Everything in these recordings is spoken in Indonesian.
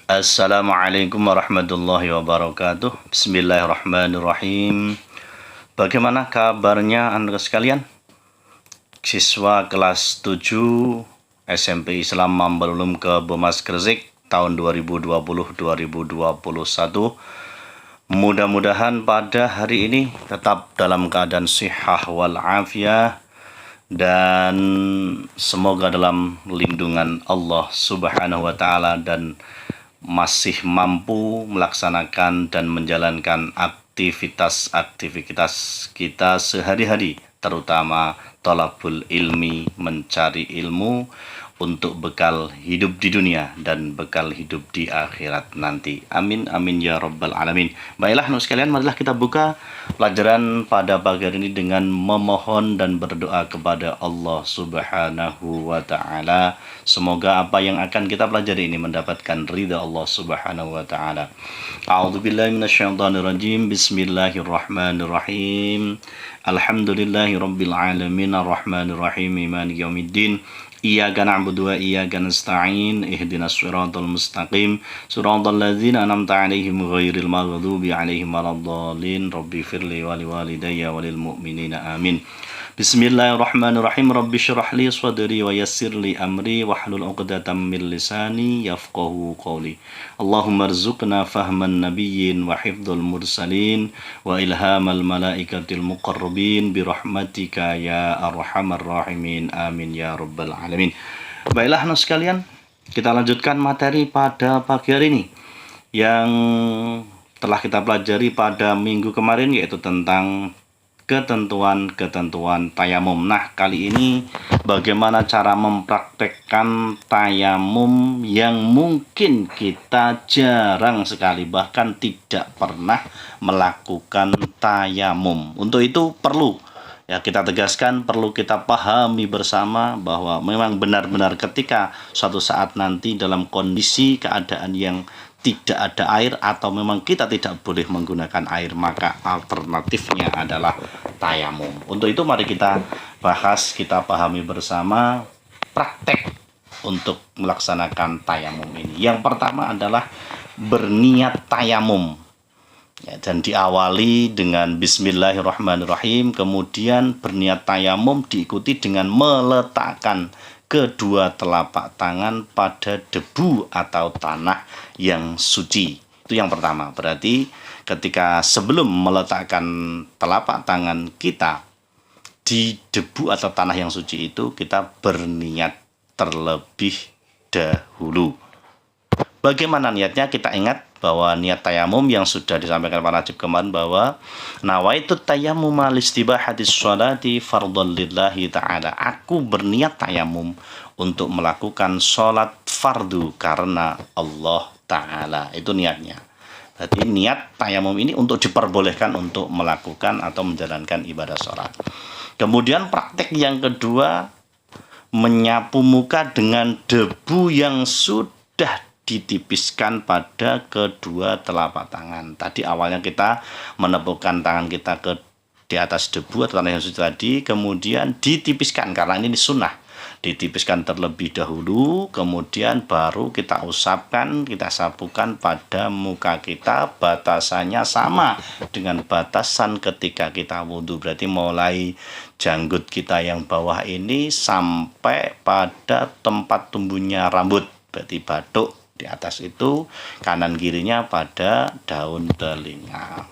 Assalamualaikum warahmatullahi wabarakatuh. Bismillahirrahmanirrahim. Bagaimana kabarnya Anda sekalian? Siswa kelas 7 SMP Islam Mambalulum ke Bomas Gresik tahun 2020-2021. Mudah-mudahan pada hari ini tetap dalam keadaan sihah wal afiyah dan semoga dalam lindungan Allah Subhanahu wa taala dan masih mampu melaksanakan dan menjalankan aktivitas-aktivitas kita sehari-hari, terutama talabul ilmi, mencari ilmu untuk bekal hidup di dunia dan bekal hidup di akhirat nanti. Amin amin ya rabbal alamin. Baiklah sekalian, marilah kita buka pelajaran pada pagi hari ini dengan memohon dan berdoa kepada Allah Subhanahu wa taala. Semoga apa yang akan kita pelajari ini mendapatkan ridha Allah Subhanahu wa taala. A'udzubillahi minasyaitonirrajim. Bismillahirrahmanirrahim. Alhamdulillahirabbil alamin arrahmanirrahim maliki yaumiddin. Iyyaka na'budu wa iyyaka nasta'in ihdinas siratal mustaqim siratal ladzina an'amta 'alaihim ghairil maghdubi 'alaihim waladdallin rabbighfirli wa liwalidayya walil mu'minina amin. Bismillahirrahmanirrahim. Rabbi syrah li sadri wa yassir li amri wahlul 'uqdatam min lisani yafqahu qawli. Allahumma rzuqna fahman nabiyyin wa hifdzal mursalin wa ilhamal malaikatil muqarrabin bi rahmatika ya arhamar rahimin. Amin ya rabbal alamin. Baiklah sekalian, kita lanjutkan materi pada pagi hari ini yang telah kita pelajari pada minggu kemarin, yaitu tentang ketentuan-ketentuan tayamum. Nah, kali ini bagaimana cara mempraktekkan tayamum yang mungkin kita jarang sekali, bahkan tidak pernah melakukan tayamum. Untuk itu perlu kita tegaskan, perlu kita pahami bersama bahwa memang benar-benar ketika suatu saat nanti dalam kondisi keadaan yang tidak ada air atau memang kita tidak boleh menggunakan air, maka alternatifnya adalah tayamum. Untuk itu mari kita bahas, kita pahami bersama praktek untuk melaksanakan tayamum ini. Yang pertama adalah berniat tayamum. Dan diawali dengan bismillahirrahmanirrahim, kemudian berniat tayamum diikuti dengan meletakkan kedua telapak tangan pada debu atau tanah yang suci. Itu yang pertama. Berarti ketika sebelum meletakkan telapak tangan kita di debu atau tanah yang suci itu, kita berniat terlebih dahulu. Bagaimana niatnya? Kita ingat bahwa niat tayamum yang sudah disampaikan Pak Najib kemarin, bahwa nawaitu tayammum listibahati sholati fardhan lillahi ta'ala. Aku berniat tayamum untuk melakukan sholat fardu karena Allah Ta'ala. Itu niatnya. Berarti niat tayamum ini untuk diperbolehkan untuk melakukan atau menjalankan ibadah sholat. Kemudian praktek yang kedua, menyapu muka dengan debu yang sudah ditipiskan pada kedua telapak tangan. Tadi awalnya kita menepukkan tangan kita di atas debu atau tanah yang suci tadi, kemudian ditipiskan karena ini sunnah. Ditipiskan terlebih dahulu, kemudian baru kita usapkan, kita sapukan pada muka kita. Batasannya sama dengan batasan ketika kita wudhu. Berarti mulai janggut kita yang bawah ini sampai pada tempat tumbuhnya rambut. Berarti batuk di atas itu, kanan kirinya pada daun telinga.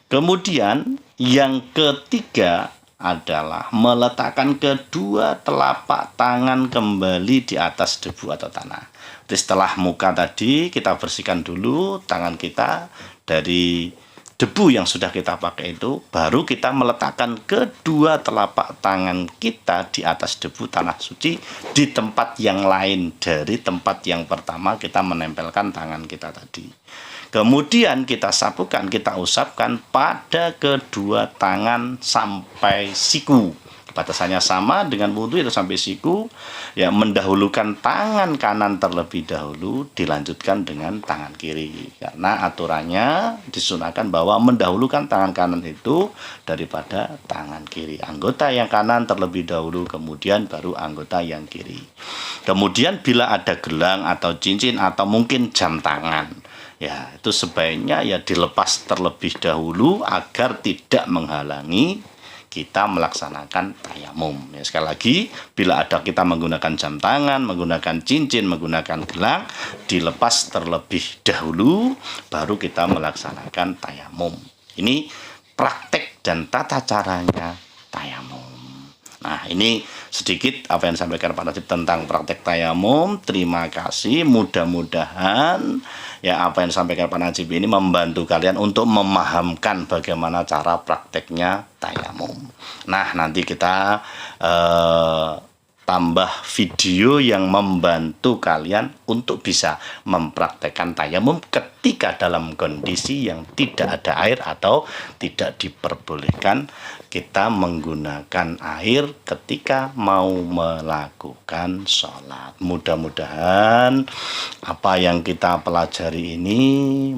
Kemudian yang ketiga adalah meletakkan kedua telapak tangan kembali di atas debu atau tanah. Jadi setelah muka tadi kita bersihkan dulu tangan kita dari debu yang sudah kita pakai itu, baru kita meletakkan kedua telapak tangan kita di atas debu tanah suci di tempat yang lain dari tempat yang pertama kita menempelkan tangan kita tadi. Kemudian kita sapukan, kita usapkan pada kedua tangan sampai siku. Batasannya sama dengan wudhu itu sampai siku, ya mendahulukan tangan kanan terlebih dahulu, dilanjutkan dengan tangan kiri. Karena aturannya disunahkan bahwa mendahulukan tangan kanan itu daripada tangan kiri. Anggota yang kanan terlebih dahulu, kemudian baru anggota yang kiri. Kemudian bila ada gelang atau cincin atau mungkin jam tangan, ya itu sebaiknya ya dilepas terlebih dahulu agar tidak menghalangi kita melaksanakan tayamum. Ya, sekali lagi, bila ada kita menggunakan jam tangan, menggunakan cincin, menggunakan gelang, dilepas terlebih dahulu, baru kita melaksanakan tayamum. Ini praktek dan tata caranya tayamum. Nah, ini sedikit apa yang disampaikan Pak Najib tentang praktek tayamum. Terima kasih. Mudah-mudahan ya apa yang disampaikan Pak Najib ini membantu kalian untuk memahamkan bagaimana cara prakteknya tayamum. Nah, nanti kita tambah video yang membantu kalian untuk bisa mempraktekkan tayamum ketika dalam kondisi yang tidak ada air atau tidak diperbolehkan kita menggunakan air ketika mau melakukan sholat. Mudah-mudahan apa yang kita pelajari ini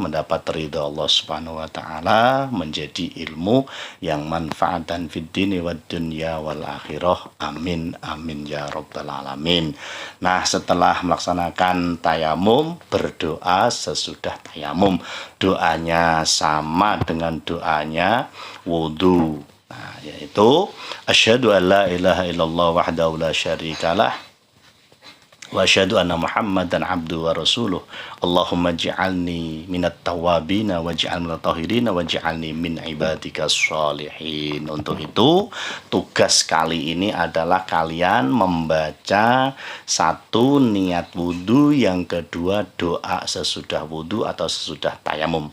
mendapat ridha Allah Subhanahu wa taala, menjadi ilmu yang manfaatan fid dini wad dunya wal akhirah. Amin amin ya rabbal alamin. Nah, setelah melaksanakan tayamum, berdoa sesudah tayamum. Doanya sama dengan doanya wudhu. Nah, yaitu asyhadu an la ilaha illallah wahdahu la syarikalah wa asyhadu anna Muhammadan abduhu wa rasuluh. Allahumma ij'alni minat tawabin waj'al minat tahirin waj'alni min ibadikas sholihin. Untuk itu, tugas kali ini adalah kalian membaca satu niat wudhu, yang kedua doa sesudah wudhu atau sesudah tayamum.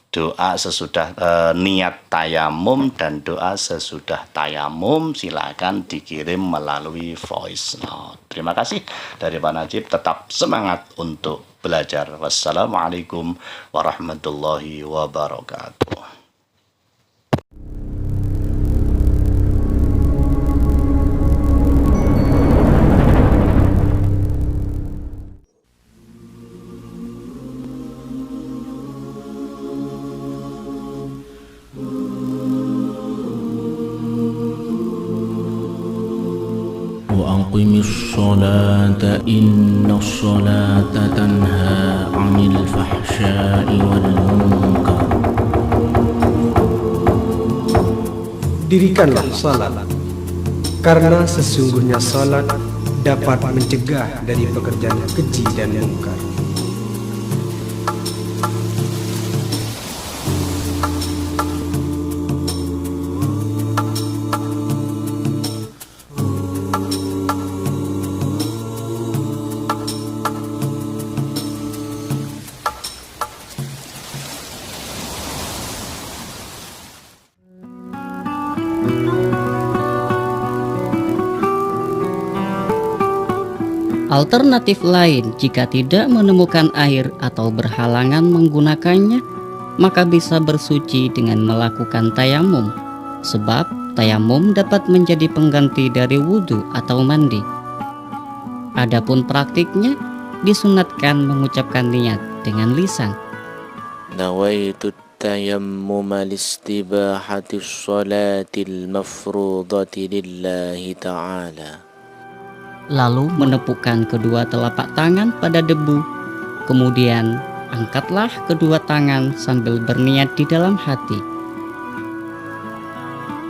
Doa sesudah niat tayamum dan doa sesudah tayamum silakan dikirim melalui voice note. Terima kasih dari Pak Najib. Tetap semangat untuk belajar. Wassalamualaikum warahmatullahi wabarakatuh. وأقم الصلاة إن الصلاة تنهى عن الفحشاء والمنكر. Dirikanlah salat, karena sesungguhnya salat dapat mencegah dari pekerjaan keji dan mungkar. Alternatif lain, jika tidak menemukan air atau berhalangan menggunakannya, maka bisa bersuci dengan melakukan tayamum, sebab tayamum dapat menjadi pengganti dari wudhu atau mandi. Adapun praktiknya, disunatkan mengucapkan niat dengan lisan. Nawaitu tayammum listibahati sholatil mafrudati lillahi ta'ala. Lalu menepukkan kedua telapak tangan pada debu. Kemudian angkatlah kedua tangan sambil berniat di dalam hati.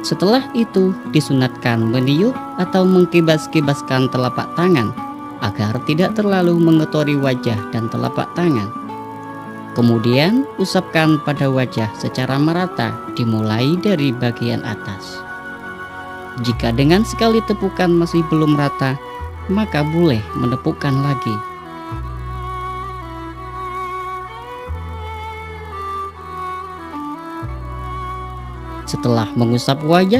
Setelah itu disunatkan meniup atau mengkibas-kibaskan telapak tangan agar tidak terlalu mengotori wajah dan telapak tangan. Kemudian usapkan pada wajah secara merata dimulai dari bagian atas. Jika dengan sekali tepukan masih belum rata, maka boleh menepukkan lagi. Setelah mengusap wajah,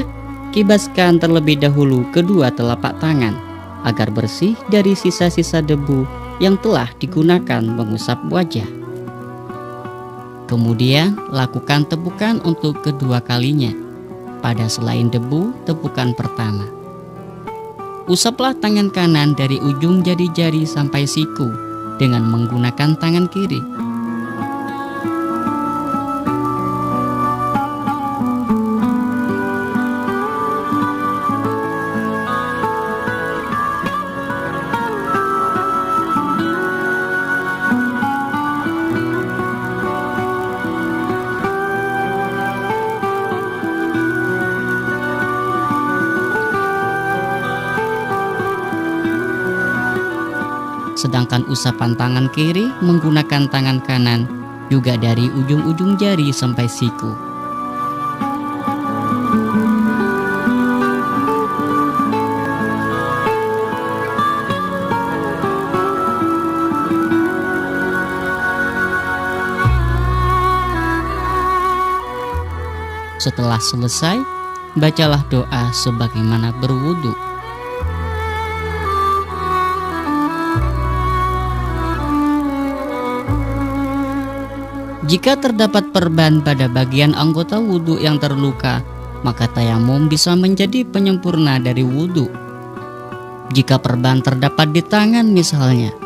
kibaskan terlebih dahulu kedua telapak tangan agar bersih dari sisa-sisa debu yang telah digunakan mengusap wajah. Kemudian lakukan tepukan untuk kedua kalinya. pada selain debu tepukan pertama. Usaplah tangan kanan dari ujung jari-jari sampai siku dengan menggunakan tangan kiri. Sedangkan usapan tangan kiri menggunakan tangan kanan juga dari ujung-ujung jari sampai siku. Setelah selesai, bacalah doa sebagaimana berwudu. Jika terdapat perban pada bagian anggota wudhu yang terluka, maka tayamum bisa menjadi penyempurna dari wudhu. Jika perban terdapat di tangan misalnya,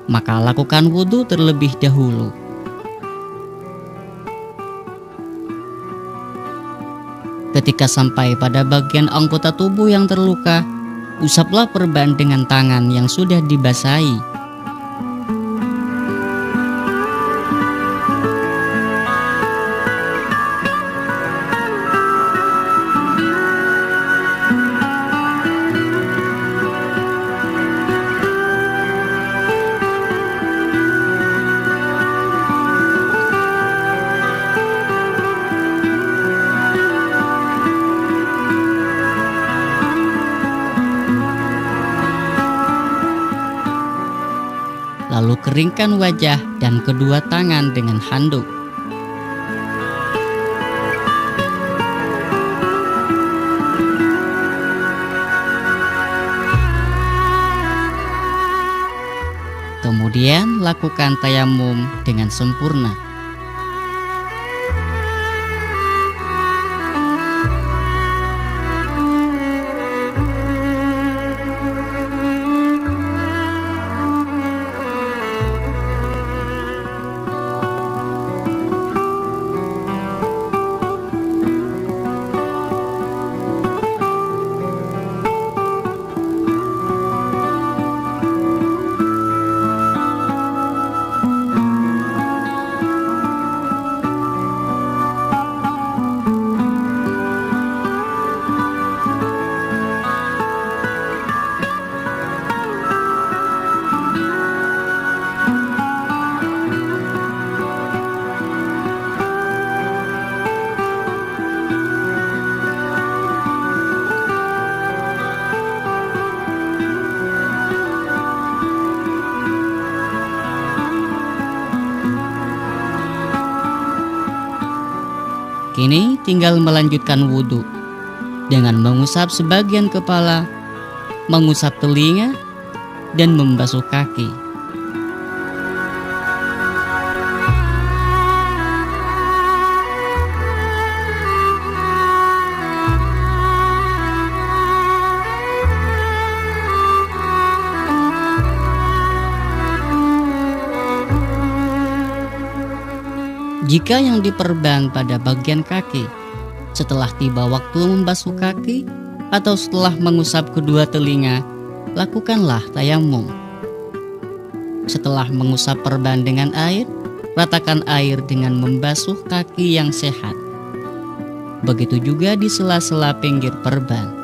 maka lakukan wudhu terlebih dahulu. Ketika sampai pada bagian anggota tubuh yang terluka, usaplah perban dengan tangan yang sudah dibasahi. Lalu keringkan wajah dan kedua tangan dengan handuk. Kemudian lakukan tayamum dengan sempurna. Kini tinggal melanjutkan wudhu dengan mengusap sebagian kepala, mengusap telinga, dan membasuh kaki. Jika yang diperban pada bagian kaki, setelah tiba waktu membasuh kaki atau setelah mengusap kedua telinga, lakukanlah tayamum. Setelah mengusap perban dengan air, ratakan air dengan membasuh kaki yang sehat. Begitu juga di sela-sela pinggir perban.